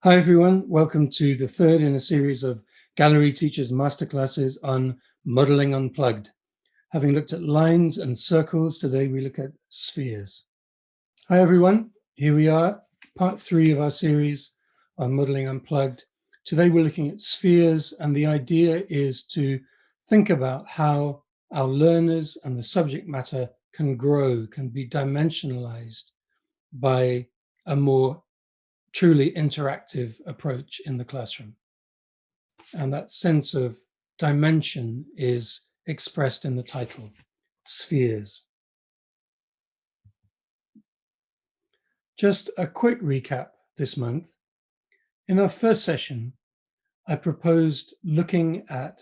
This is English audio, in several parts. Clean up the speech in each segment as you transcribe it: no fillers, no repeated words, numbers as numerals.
Hi everyone, welcome to the third in a series of Gallery Teachers Masterclasses on Modeling Unplugged. Having looked at lines and circles, today we look at spheres. Hi everyone, here we are, part 3 of our series on Modeling Unplugged. Today we're looking at spheres, and the idea is to think about how our learners and the subject matter can grow, can be dimensionalized by a more truly interactive approach in the classroom. And that sense of dimension is expressed in the title, Spheres. Just a quick recap this month. In our first session, I proposed looking at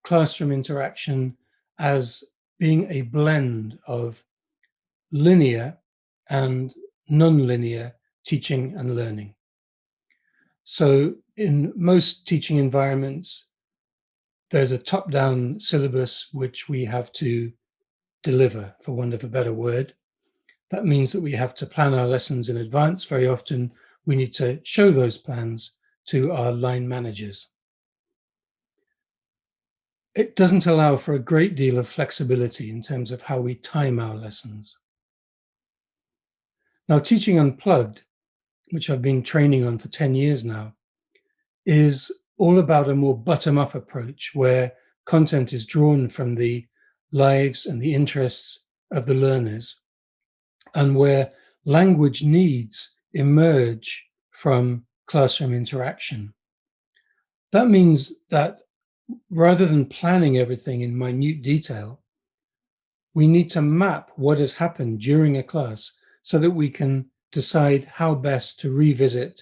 classroom interaction as being a blend of linear and non-linear teaching and learning. So in most teaching environments, there's a top-down syllabus which we have to deliver, for want of a better word. That means that we have to plan our lessons in advance. Very often we need to show those plans to our line managers. It doesn't allow for a great deal of flexibility in terms of how we time our lessons. Now, teaching Unplugged, which I've been training on for 10 years now, is all about a more bottom-up approach where content is drawn from the lives and the interests of the learners, and where language needs emerge from classroom interaction. That means that rather than planning everything in minute detail, we need to map what has happened during a class so that we can decide how best to revisit,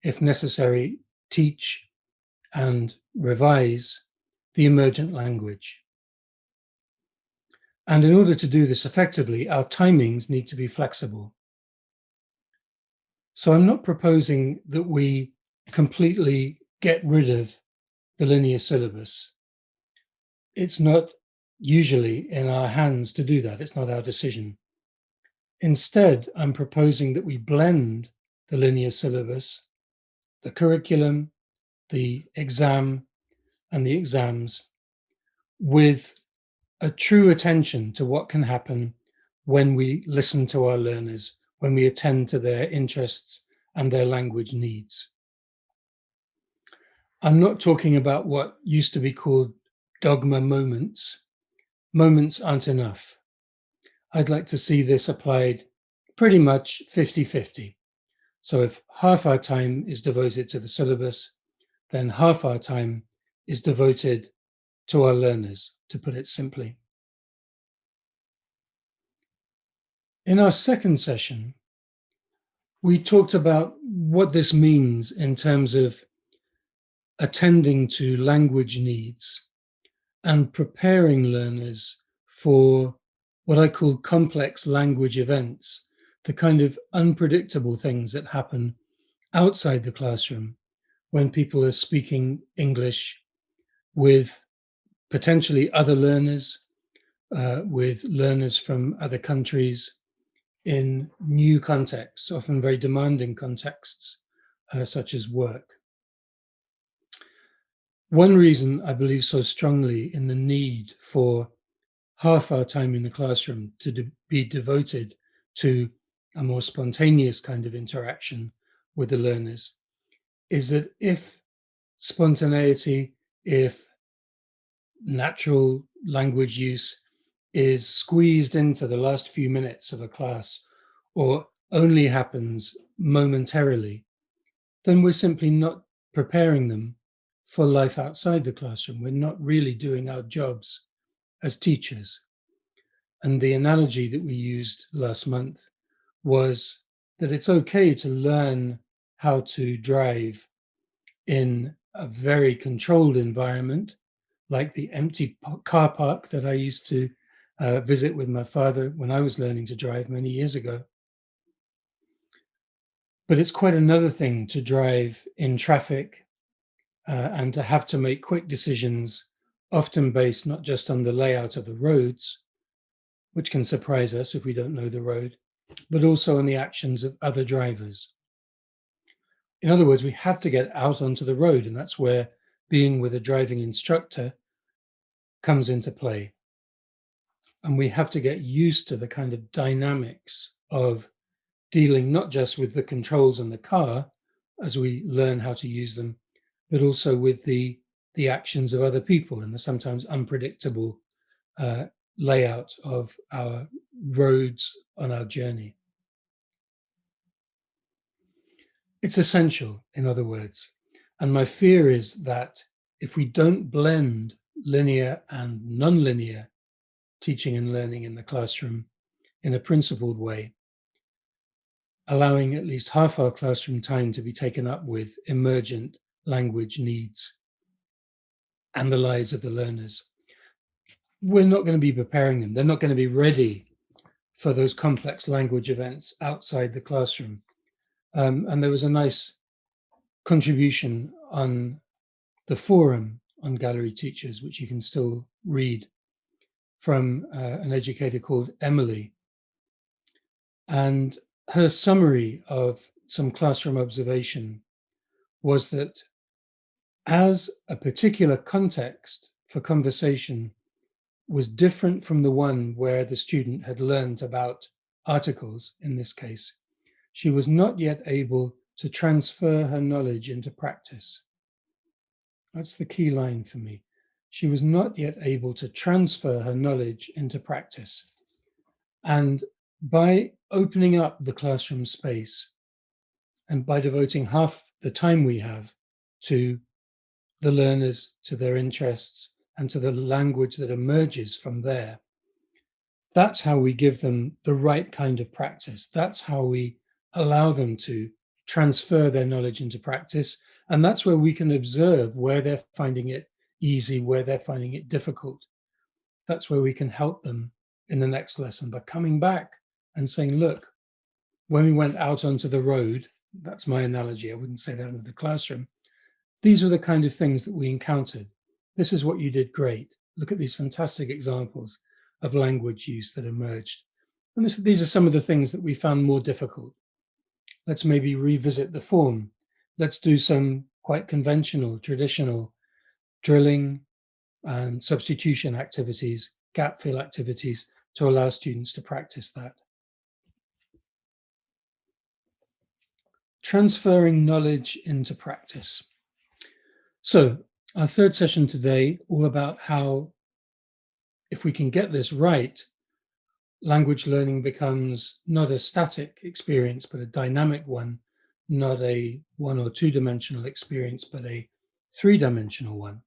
if necessary, teach and revise the emergent language. And in order to do this effectively, our timings need to be flexible. So I'm not proposing that we completely get rid of the linear syllabus. It's not usually in our hands to do that. It's not our decision. Instead, I'm proposing that we blend the linear syllabus, the curriculum, the exam, and the exams with a true attention to what can happen when we listen to our learners, when we attend to their interests and their language needs. I'm not talking about what used to be called dogma moments. Moments aren't enough. I'd like to see this applied pretty much 50-50. So if half our time is devoted to the syllabus, then half our time is devoted to our learners, to put it simply. In our second session, we talked about what this means in terms of attending to language needs and preparing learners for what I call complex language events, the kind of unpredictable things that happen outside the classroom when people are speaking English with potentially other learners, with learners from other countries in new contexts, often very demanding contexts, such as work. One reason I believe so strongly in the need for half our time in the classroom to be devoted to a more spontaneous kind of interaction with the learners is that if spontaneity, if natural language use is squeezed into the last few minutes of a class or only happens momentarily, then we're simply not preparing them for life outside the classroom. We're not really doing our jobs as teachers. And the analogy that we used last month was that it's okay to learn how to drive in a very controlled environment, like the empty car park that I used to visit with my father when I was learning to drive many years ago. But it's quite another thing to drive in traffic and to have to make quick decisions, often based not just on the layout of the roads, which can surprise us if we don't know the road, but also on the actions of other drivers. In other words, we have to get out onto the road, and that's where being with a driving instructor comes into play. And we have to get used to the kind of dynamics of dealing not just with the controls in the car as we learn how to use them, but also with the actions of other people and the sometimes unpredictable layout of our roads on our journey. It's essential, in other words. And my fear is that if we don't blend linear and non-linear teaching and learning in the classroom in a principled way, allowing at least half our classroom time to be taken up with emergent language needs and the lives of the learners, we're not going to be preparing them. They're not going to be ready for those complex language events outside the classroom. And there was a nice contribution on the forum on Gallery Teachers, which you can still read, from an educator called Emily. And her summary of some classroom observation was that as a particular context for conversation was different from the one where the student had learned about articles, in this case, she was not yet able to transfer her knowledge into practice. That's the key line for me. She was not yet able to transfer her knowledge into practice. And by opening up the classroom space and by devoting half the time we have to the learners, to their interests, and to the language that emerges from there, that's how we give them the right kind of practice. That's how we allow them to transfer their knowledge into practice. And that's where we can observe where they're finding it easy, where they're finding it difficult. That's where we can help them in the next lesson by coming back and saying, look, when we went out onto the road, that's my analogy, I wouldn't say that in the classroom, these are the kind of things that we encountered. This is what you did great. Look at these fantastic examples of language use that emerged. And these are some of the things that we found more difficult. Let's maybe revisit the form. Let's do some quite conventional, traditional drilling and substitution activities, gap fill activities, to allow students to practice that. Transferring knowledge into practice. So our third session today, all about how, if we can get this right, language learning becomes not a static experience, but a dynamic one, not a 1 or 2 dimensional experience, but a 3-dimensional one,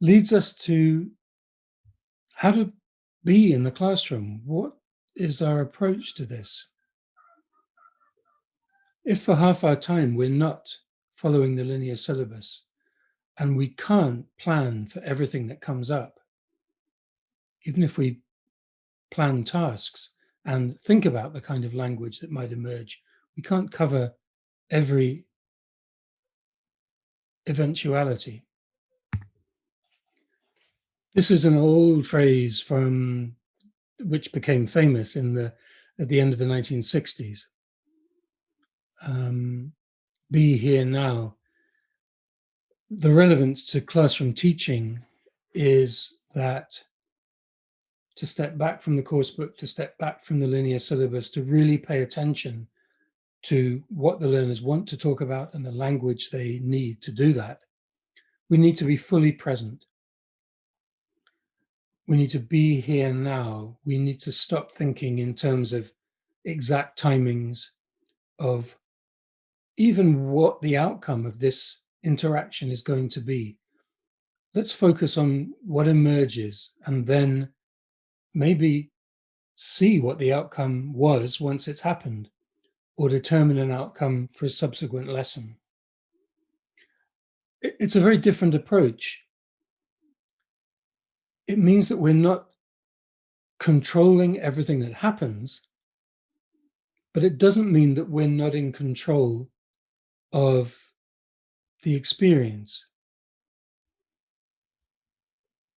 leads us to how to be in the classroom. What is our approach to this? If for half our time we're not following the linear syllabus and we can't plan for everything that comes up, even if we plan tasks and think about the kind of language that might emerge, we can't cover every eventuality. This is an old phrase from which became famous at the end of the 1960s. Be here now. The relevance to classroom teaching is that to step back from the course book, to step back from the linear syllabus, to really pay attention to what the learners want to talk about and the language they need to do that, we need to be fully present. We need to be here now. We need to stop thinking in terms of exact timings of even what the outcome of this interaction is going to be. Let's focus on what emerges and then maybe see what the outcome was once it's happened, or determine an outcome for a subsequent lesson. It's a very different approach. It means that we're not controlling everything that happens, but it doesn't mean that we're not in control of the experience.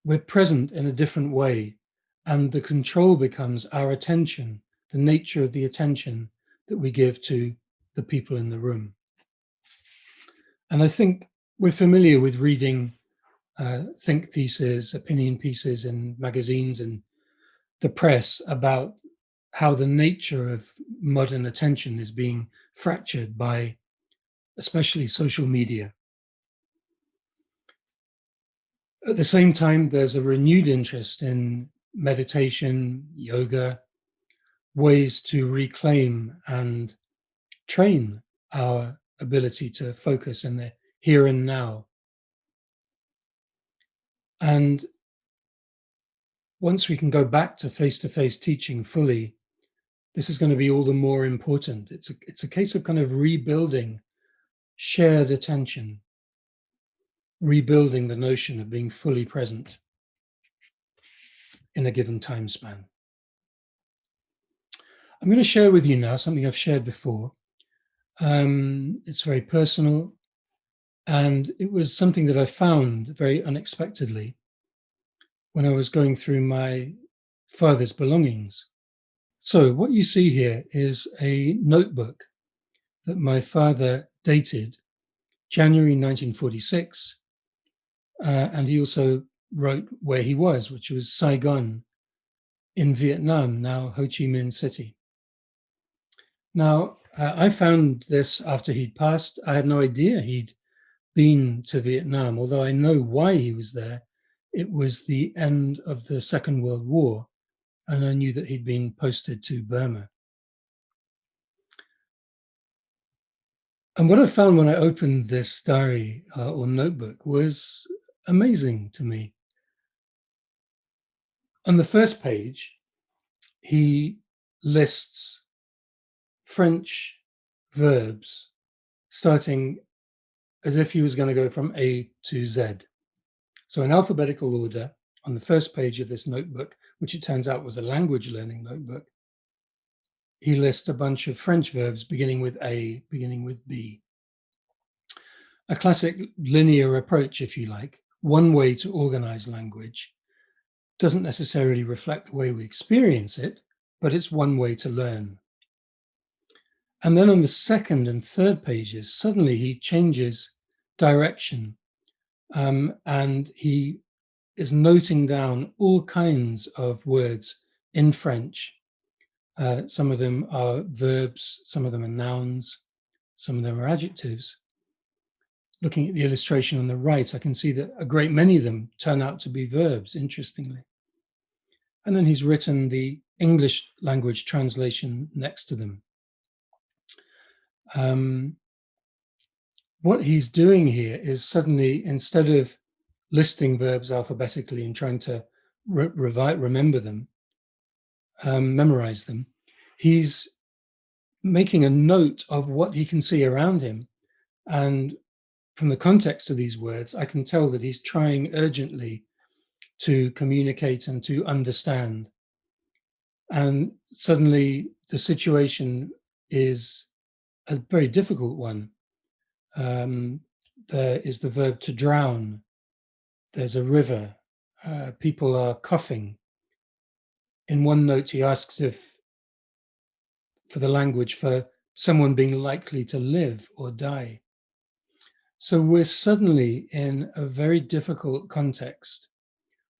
We're present in a different way, and the control becomes our attention, the nature of the attention that we give to the people in the room. And I think we're familiar with reading think pieces, opinion pieces in magazines and the press about how the nature of modern attention is being fractured by especially social media. At the same time, there's a renewed interest in meditation, yoga, ways to reclaim and train our ability to focus in the here and now. And once we can go back to face-to-face teaching fully, this is going to be all the more important. It's a case of kind of rebuilding shared attention, rebuilding the notion of being fully present in a given time span. I'm going to share with you now something I've shared before. It's very personal, and it was something that I found very unexpectedly when I was going through my father's belongings. So what you see here is a notebook that my father dated January 1946, and he also wrote where he was, which was Saigon in Vietnam, now Ho Chi Minh City. Now, I found this after he'd passed. I had no idea he'd been to Vietnam, although I know why he was there. It was the end of the Second World War, and I knew that he'd been posted to Burma. And what I found when I opened this diary or notebook was amazing to me. On the first page, he lists French verbs starting as if he was going to go from A to Z. So in alphabetical order, on the first page of this notebook, which it turns out was a language learning notebook, he lists a bunch of French verbs beginning with A, beginning with B. A classic linear approach, if you like, one way to organize language, doesn't necessarily reflect the way we experience it, but it's one way to learn. And then on the second and third pages, suddenly he changes direction, and he is noting down all kinds of words in French. Some of them are verbs, some of them are nouns, some of them are adjectives. Looking at the illustration on the right, I can see that a great many of them turn out to be verbs, interestingly. And then he's written the English language translation next to them. What he's doing here is suddenly, instead of listing verbs alphabetically and trying to remember them, memorize them, he's making a note of what he can see around him. And from the context of these words, I can tell that he's trying urgently to communicate and to understand. And suddenly the situation is a very difficult one. There is the verb to drown. There's a river. People are coughing. In one note, he asks if, for the language, for someone being likely to live or die. So we're suddenly in a very difficult context,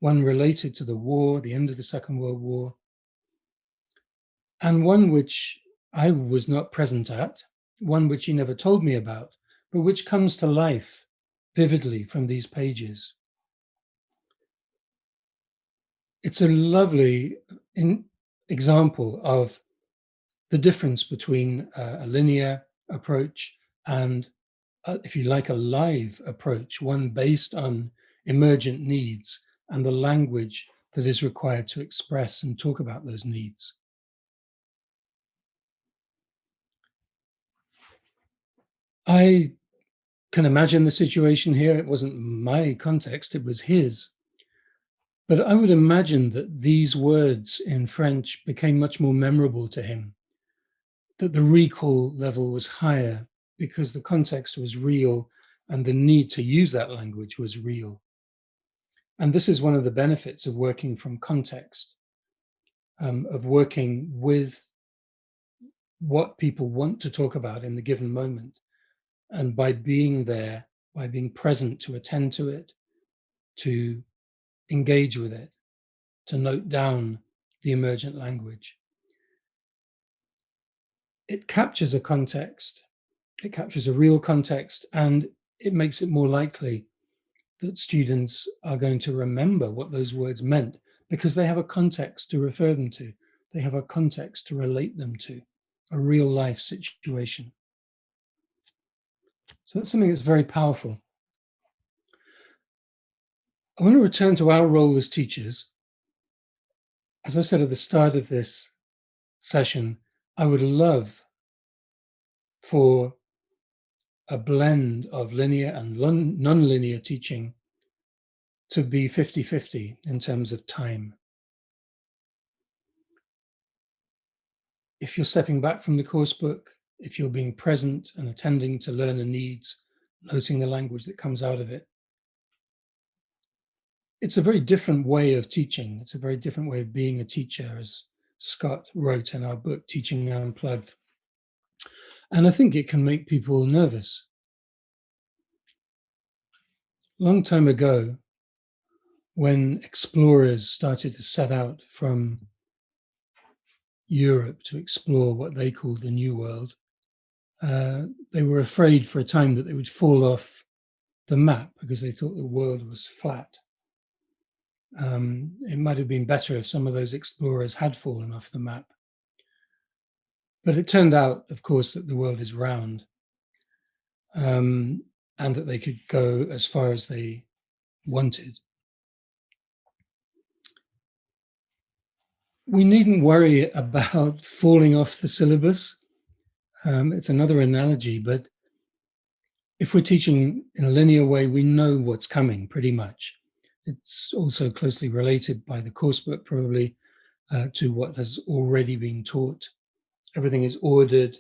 one related to the war, the end of the Second World War, and one which I was not present at, one which he never told me about, but which comes to life vividly from these pages. It's a lovely example of the difference between a linear approach and, if you like, a live approach, one based on emergent needs and the language that is required to express and talk about those needs. I can imagine the situation here. It wasn't my context, it was his. But I would imagine that these words in French became much more memorable to him, that the recall level was higher because the context was real and the need to use that language was real. And this is one of the benefits of working from context, of working with what people want to talk about in the given moment. And by being there, by being present to attend to it, to engage with it, to note down the emergent language, it captures a context, it captures a real context, and it makes it more likely that students are going to remember what those words meant because they have a context to refer them to. They have a context to relate them to, a real life situation. So that's something that's very powerful. I want to return to our role as teachers. As I said at the start of this session, I would love for a blend of linear and non-linear teaching to be 50-50 in terms of time. If you're stepping back from the course book, if you're being present and attending to learner needs, noting the language that comes out of it, it's a very different way of teaching. It's a very different way of being a teacher, as Scott wrote in our book, Teaching Unplugged. And I think it can make people nervous. A long time ago, when explorers started to set out from Europe to explore what they called the New World, they were afraid for a time that they would fall off the map because they thought the world was flat. It might have been better if some of those explorers had fallen off the map. But it turned out, of course, that the world is round, and that they could go as far as they wanted. We needn't worry about falling off the syllabus. It's another analogy, but if we're teaching in a linear way, we know what's coming pretty much. It's also closely related by the coursebook, probably, to what has already been taught. Everything is ordered,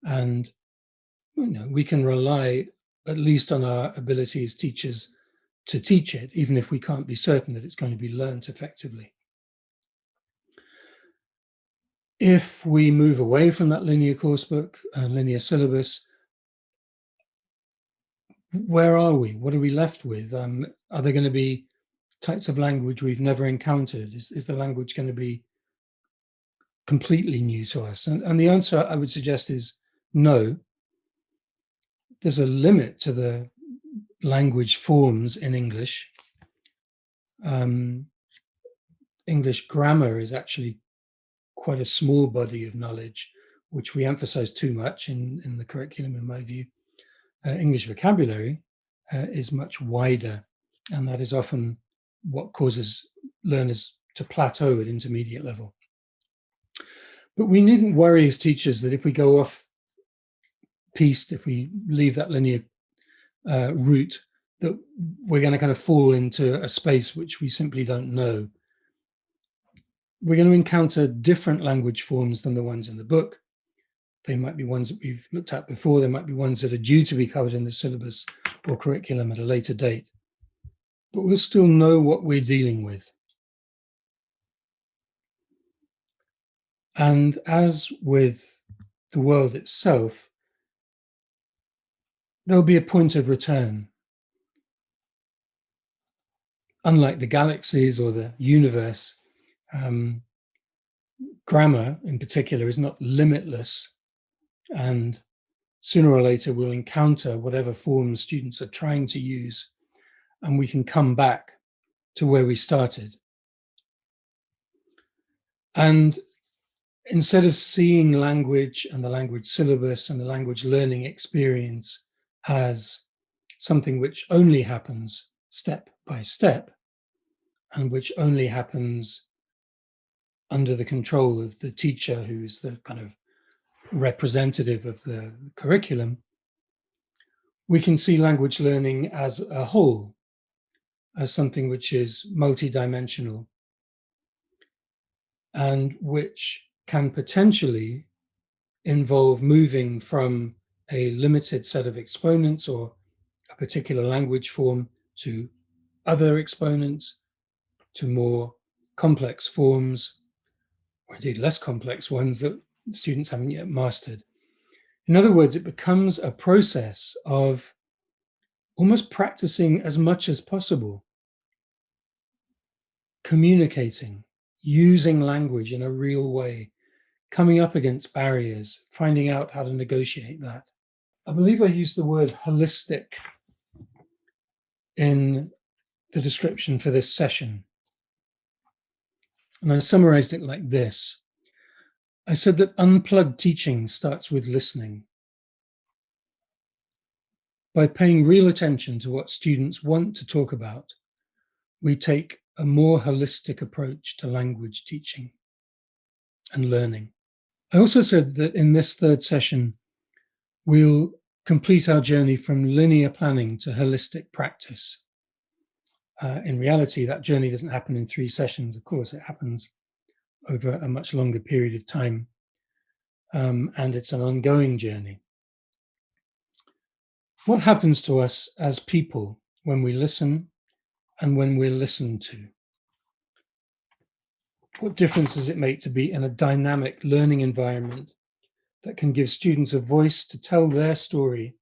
and we can rely at least on our ability as teachers to teach it, even if we can't be certain that it's going to be learned effectively. If we move away from that linear coursebook, linear syllabus, where are we? What are we left with? Are there going to be types of language we've never encountered? Is the language going to be completely new to us? And the answer I would suggest is no. There's a limit to the language forms in English. English grammar is actually quite a small body of knowledge, which we emphasize too much in the curriculum, in my view. English vocabulary is much wider, and that is often what causes learners to plateau at intermediate level. But we needn't worry as teachers that if we go off piste, if we leave that linear route, that we're going to kind of fall into a space which we simply don't know. We're going to encounter different language forms than the ones in the book. They might be ones that we've looked at before. There might be ones that are due to be covered in the syllabus or curriculum at a later date. But we'll still know what we're dealing with. And as with the world itself, there'll be a point of return. Unlike the galaxies or the universe, grammar in particular is not limitless, and sooner or later we'll encounter whatever forms students are trying to use, and we can come back to where we started. And instead of seeing language and the language syllabus and the language learning experience as something which only happens step by step and which only happens under the control of the teacher, who's the kind of representative of the curriculum, we can see language learning as a whole, as something which is multidimensional and which can potentially involve moving from a limited set of exponents or a particular language form to other exponents, to more complex forms, or indeed less complex ones that students haven't yet mastered. In other words, it becomes a process of almost practicing as much as possible, communicating, using language in a real way, coming up against barriers, finding out how to negotiate that. I believe I used the word holistic in the description for this session. And I summarized it like this. I said that unplugged teaching starts with listening. By paying real attention to what students want to talk about, we take a more holistic approach to language teaching and learning. I also said that in this third session, we'll complete our journey from linear planning to holistic practice. In reality, that journey doesn't happen in 3 sessions. Of course, it happens over a much longer period of time. And it's an ongoing journey. What happens to us as people when we listen and when we're listened to? What difference does it make to be in a dynamic learning environment that can give students a voice to tell their story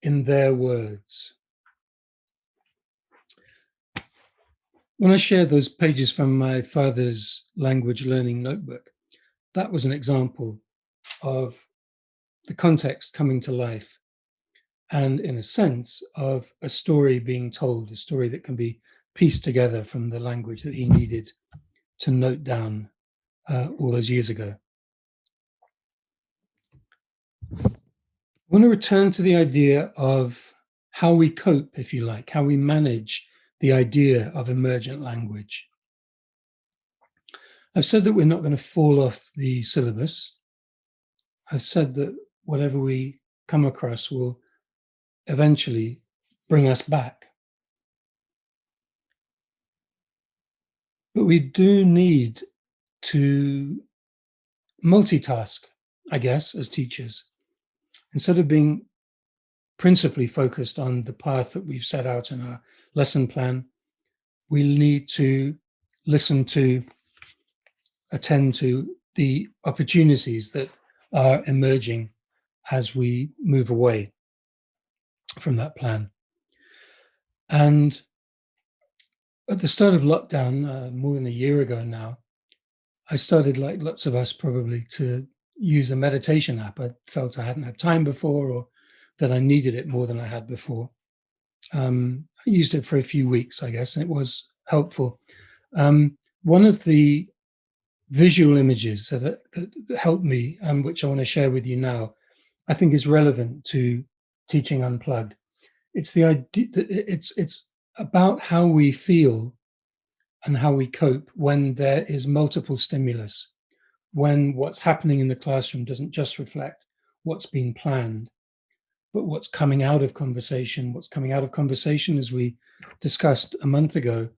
in their words? When I shared those pages from my father's language learning notebook, that was an example of the context coming to life and, in a sense, of a story being told, a story that can be pieced together from the language that he needed to note down all those years ago. I want to return to the idea of how we cope, if you like, how we manage the idea of emergent language. I've said that we're not going to fall off the syllabus. I've said that whatever we come across will eventually bring us back. But we do need to multitask, I guess, as teachers. Instead of being principally focused on the path that we've set out in our lesson plan, we need to listen to, attend to the opportunities that are emerging as we move away from that plan. And at the start of lockdown, more than a year ago now, I started, like lots of us probably, to use a meditation app. I felt I hadn't had time before, or that I needed it more than I had before. I used it for a few weeks, I guess, and it was helpful. One of the visual images that helped me, which I want to share with you now, I think is relevant to teaching Unplugged. It's the idea that it's about how we feel and how we cope when there is multiple stimulus, when what's happening in the classroom doesn't just reflect what's been planned, but what's coming out of conversation. What's coming out of conversation, as we discussed a month ago,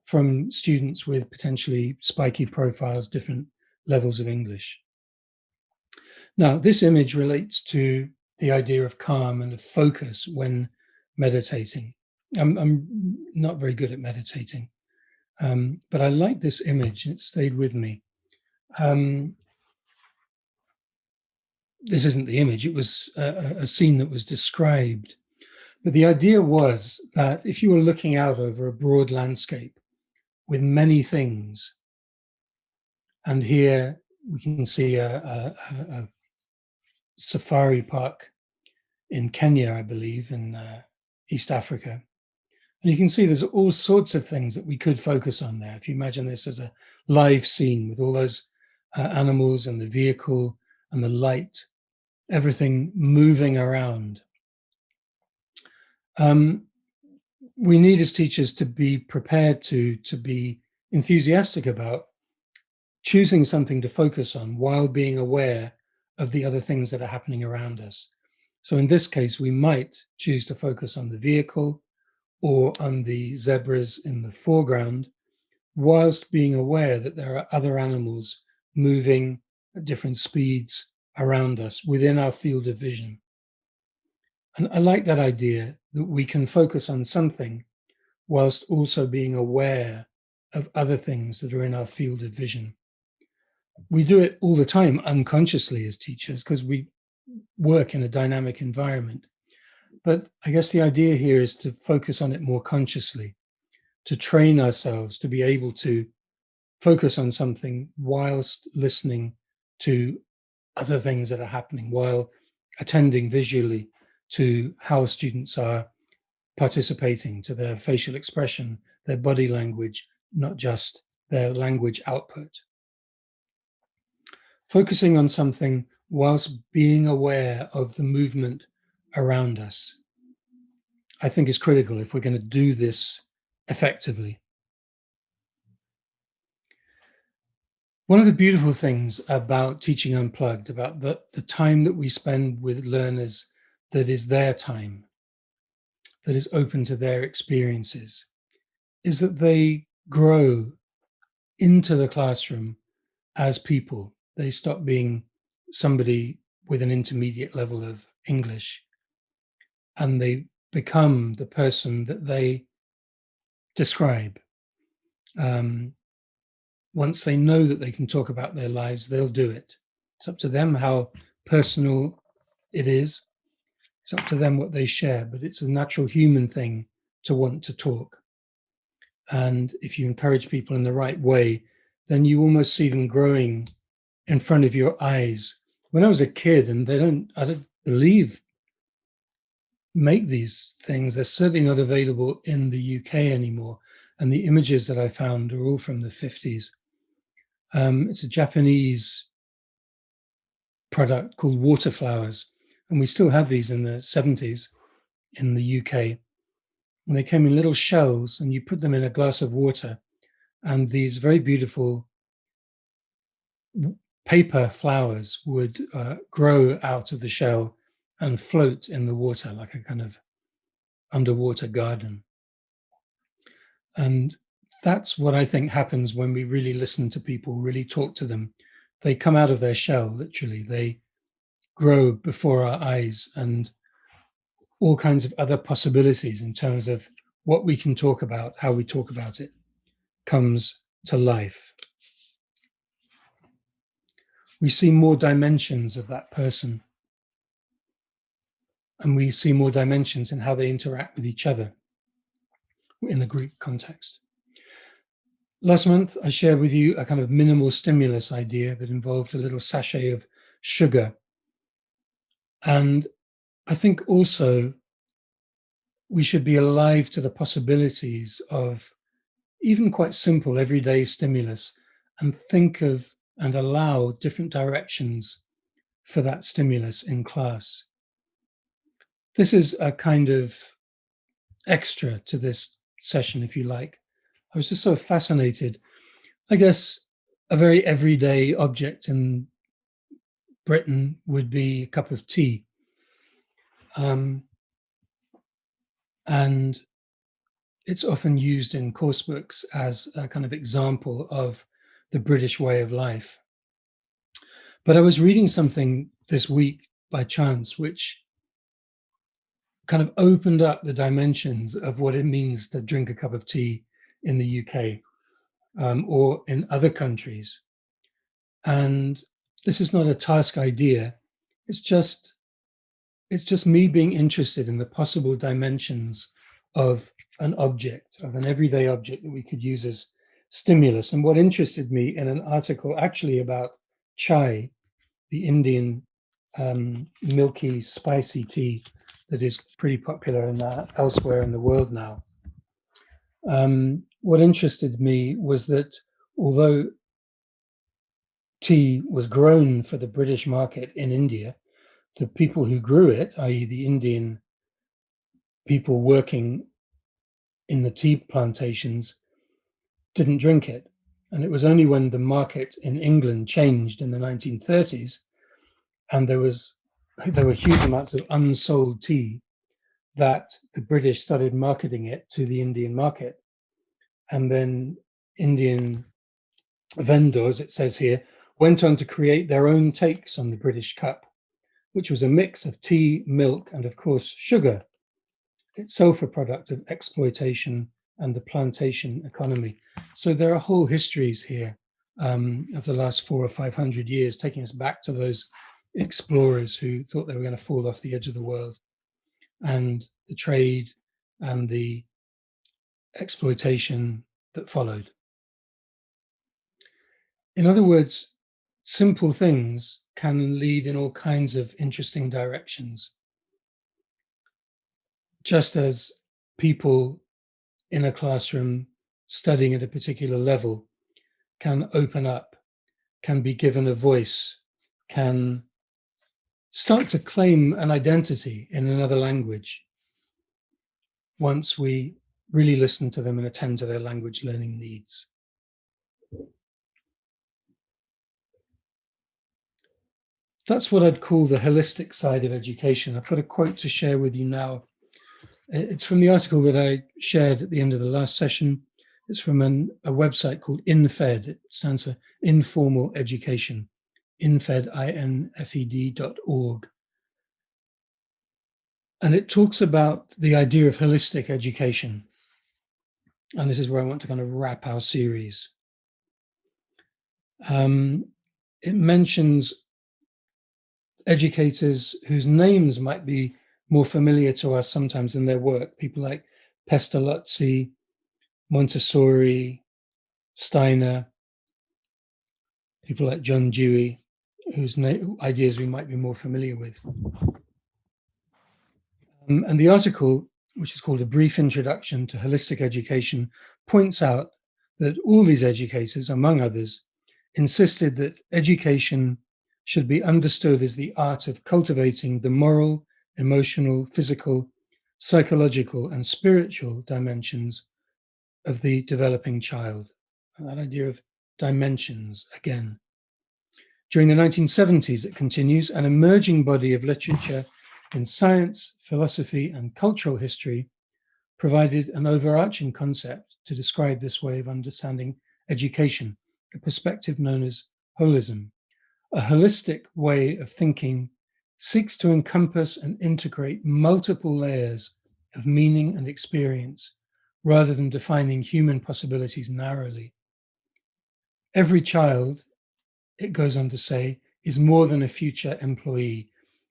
from students with potentially spiky profiles, different levels of English. Now, this image relates to the idea of calm and of focus when meditating. I'm not very good at meditating, but I like this image. It stayed with me. This isn't the image. It was a scene that was described. But the idea was that if you were looking out over a broad landscape with many things, and here we can see a safari park in Kenya, I believe, in East Africa. And you can see there's all sorts of things that we could focus on there. If you imagine this as a live scene with all those animals and the vehicle and the light, everything moving around. We need as teachers to be prepared to be enthusiastic about choosing something to focus on while being aware of the other things that are happening around us. So in this case, we might choose to focus on the vehicle or on the zebras in the foreground, whilst being aware that there are other animals moving at different speeds around us within our field of vision. And I like that idea that we can focus on something whilst also being aware of other things that are in our field of vision. We do it all the time unconsciously as teachers because we work in a dynamic environment. But I guess the idea here is to focus on it more consciously, to train ourselves to be able to focus on something whilst listening to other things that are happening, while attending visually to how students are participating, to their facial expression, their body language, not just their language output. Focusing on something whilst being aware of the movement around us, I think, is critical if we're going to do this effectively. One of the beautiful things about teaching Unplugged, about the time that we spend with learners that is their time, that is open to their experiences, is that they grow into the classroom as people. They stop being somebody with an intermediate level of English, and they become the person that they describe. Once they know that they can talk about their lives, they'll do it. It's up to them how personal it is. It's up to them what they share, but it's a natural human thing to want to talk. And if you encourage people in the right way, then you almost see them growing in front of your eyes. When I was a kid, and I don't believe make these things, they're certainly not available in the UK anymore. And the images that I found are all from the 50s. It's a Japanese product called water flowers, and we still have these in the 70s in the UK. And they came in little shells, and you put them in a glass of water, and these very beautiful paper flowers would grow out of the shell and float in the water like a kind of underwater garden. And that's what I think happens when we really listen to people, really talk to them. They come out of their shell, literally. They grow before our eyes, and all kinds of other possibilities in terms of what we can talk about, how we talk about it, comes to life. We see more dimensions of that person, and we see more dimensions in how they interact with each other in the group context. Last month, I shared with you a kind of minimal stimulus idea that involved a little sachet of sugar. And I think also we should be alive to the possibilities of even quite simple everyday stimulus, and think of and allow different directions for that stimulus in class. This is a kind of extra to this session, if you like. I was just so fascinated. I guess a very everyday object in Britain would be a cup of tea. And it's often used in course books as a kind of example of the British way of life. But I was reading something this week by chance, which kind of opened up the dimensions of what it means to drink a cup of tea in the UK or in other countries. And this is not a task idea. It's just me being interested in the possible dimensions of an object, of an everyday object that we could use as stimulus. And what interested me in an article actually about chai, the Indian milky, spicy tea that is pretty popular elsewhere in the world now. What interested me was that although tea was grown for the British market in India, the people who grew it, i.e. the Indian people working in the tea plantations, didn't drink it. And it was only when the market in England changed in the 1930s, and there were huge amounts of unsold tea, that the British started marketing it to the Indian market. And then Indian vendors, it says here, went on to create their own takes on the British cup, which was a mix of tea, milk, and of course, sugar, itself a product of exploitation and the plantation economy. So there are whole histories here of the last 400 or 500 years, taking us back to those explorers who thought they were going to fall off the edge of the world, and the trade and the exploitation that followed. In other words, simple things can lead in all kinds of interesting directions. Just as people in a classroom studying at a particular level can open up, can be given a voice, can start to claim an identity in another language once we really listen to them and attend to their language learning needs. That's what I'd call the holistic side of education. I've got a quote to share with you now. It's from the article that I shared at the end of the last session. It's from a website called INFED. It stands for Informal Education, INFED, INFED.org. And it talks about the idea of holistic education. And this is where I want to kind of wrap our series. It mentions educators whose names might be more familiar to us sometimes in their work, people like Pestalozzi, Montessori, Steiner, people like John Dewey, whose ideas we might be more familiar with. And the article, which is called A Brief Introduction to Holistic Education, points out that all these educators, among others, insisted that education should be understood as the art of cultivating the moral, emotional, physical, psychological, and spiritual dimensions of the developing child. And that idea of dimensions again. During the 1970s, it continues, an emerging body of literature in science, philosophy, and cultural history provided an overarching concept to describe this way of understanding education, a perspective known as holism. A holistic way of thinking seeks to encompass and integrate multiple layers of meaning and experience rather than defining human possibilities narrowly. Every child, it goes on to say, is more than a future employee.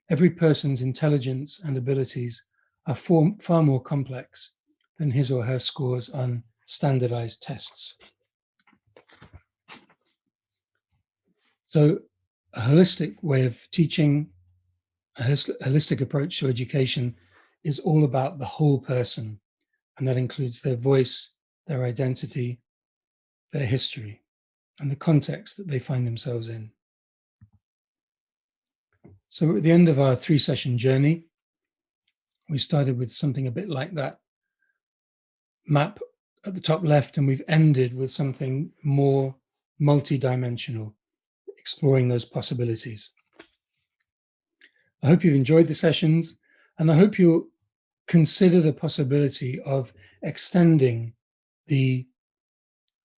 Every person's intelligence and abilities are far more complex than his or her scores on standardized tests. So a holistic way of teaching, a holistic approach to education is all about the whole person, and that includes their voice, their identity, their history, and the context that they find themselves in. So at the end of our 3-session journey, we started with something a bit like that map at the top left, and we've ended with something more multidimensional, exploring those possibilities. I hope you've enjoyed the sessions, and I hope you'll consider the possibility of extending the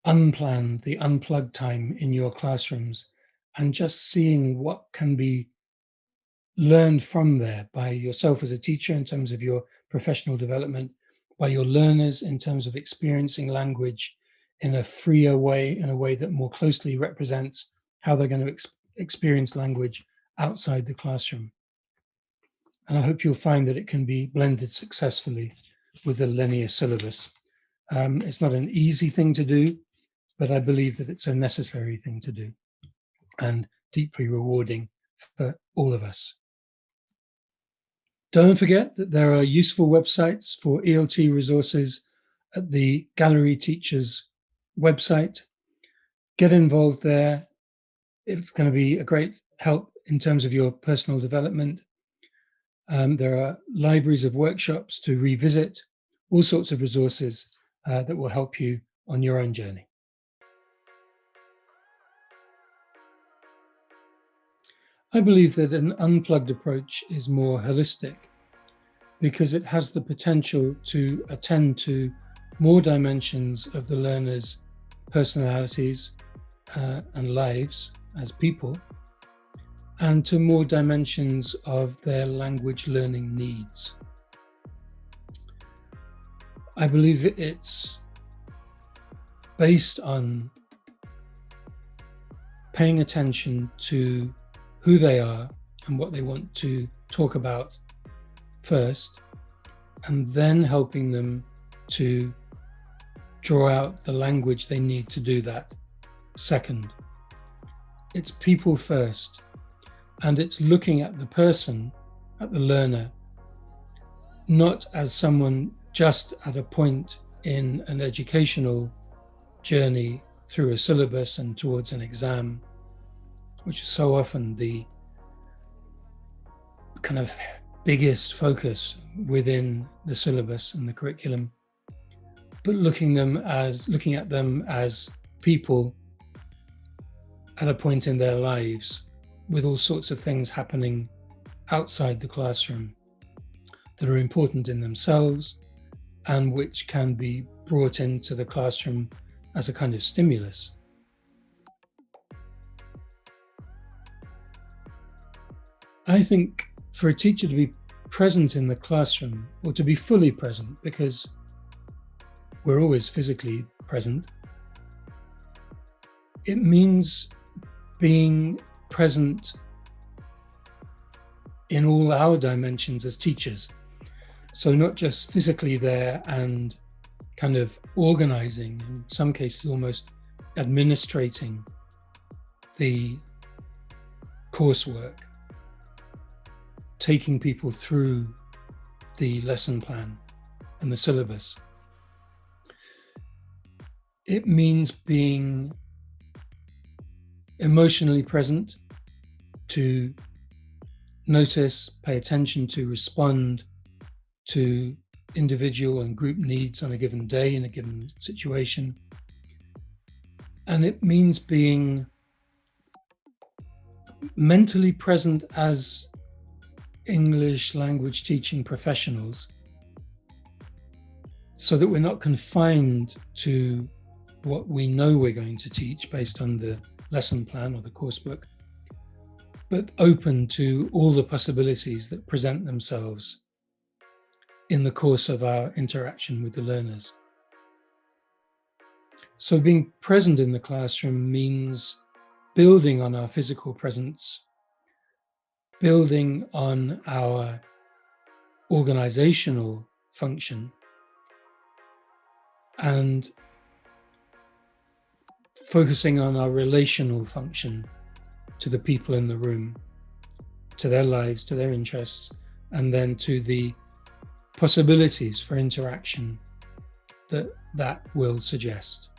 unplanned, the unplugged time in your classrooms and just seeing what can be learned from there by yourself as a teacher in terms of your professional development, by your learners in terms of experiencing language in a freer way, in a way that more closely represents how they're going to experience language outside the classroom. And I hope you'll find that it can be blended successfully with a linear syllabus. It's not an easy thing to do, but I believe that it's a necessary thing to do and deeply rewarding for all of us. Don't forget that there are useful websites for ELT resources at the Gallery Teachers website. Get involved there. It's going to be a great help in terms of your personal development. There are libraries of workshops to revisit, all sorts of resources that will help you on your own journey. I believe that an unplugged approach is more holistic because it has the potential to attend to more dimensions of the learner's personalities and lives as people, and to more dimensions of their language learning needs. I believe it's based on paying attention to who they are and what they want to talk about first, and then helping them to draw out the language they need to do that second. It's people first, and it's looking at the person, at the learner, not as someone just at a point in an educational journey through a syllabus and towards an exam, which is so often the kind of biggest focus within the syllabus and the curriculum, but looking at them as people at a point in their lives with all sorts of things happening outside the classroom that are important in themselves and which can be brought into the classroom as a kind of stimulus. I think for a teacher to be present in the classroom, or to be fully present, because we're always physically present, it means being present in all our dimensions as teachers. So not just physically there and kind of organizing, in some cases almost administrating the coursework, taking people through the lesson plan and the syllabus. It means being emotionally present, to notice, pay attention to, respond to individual and group needs on a given day in a given situation. And it means being mentally present as English language teaching professionals, so that we're not confined to what we know we're going to teach based on the lesson plan or the coursebook, but open to all the possibilities that present themselves in the course of our interaction with the learners. So being present in the classroom means building on our physical presence, building on our organizational function, and focusing on our relational function to the people in the room, to their lives, to their interests, and then to the possibilities for interaction that will suggest.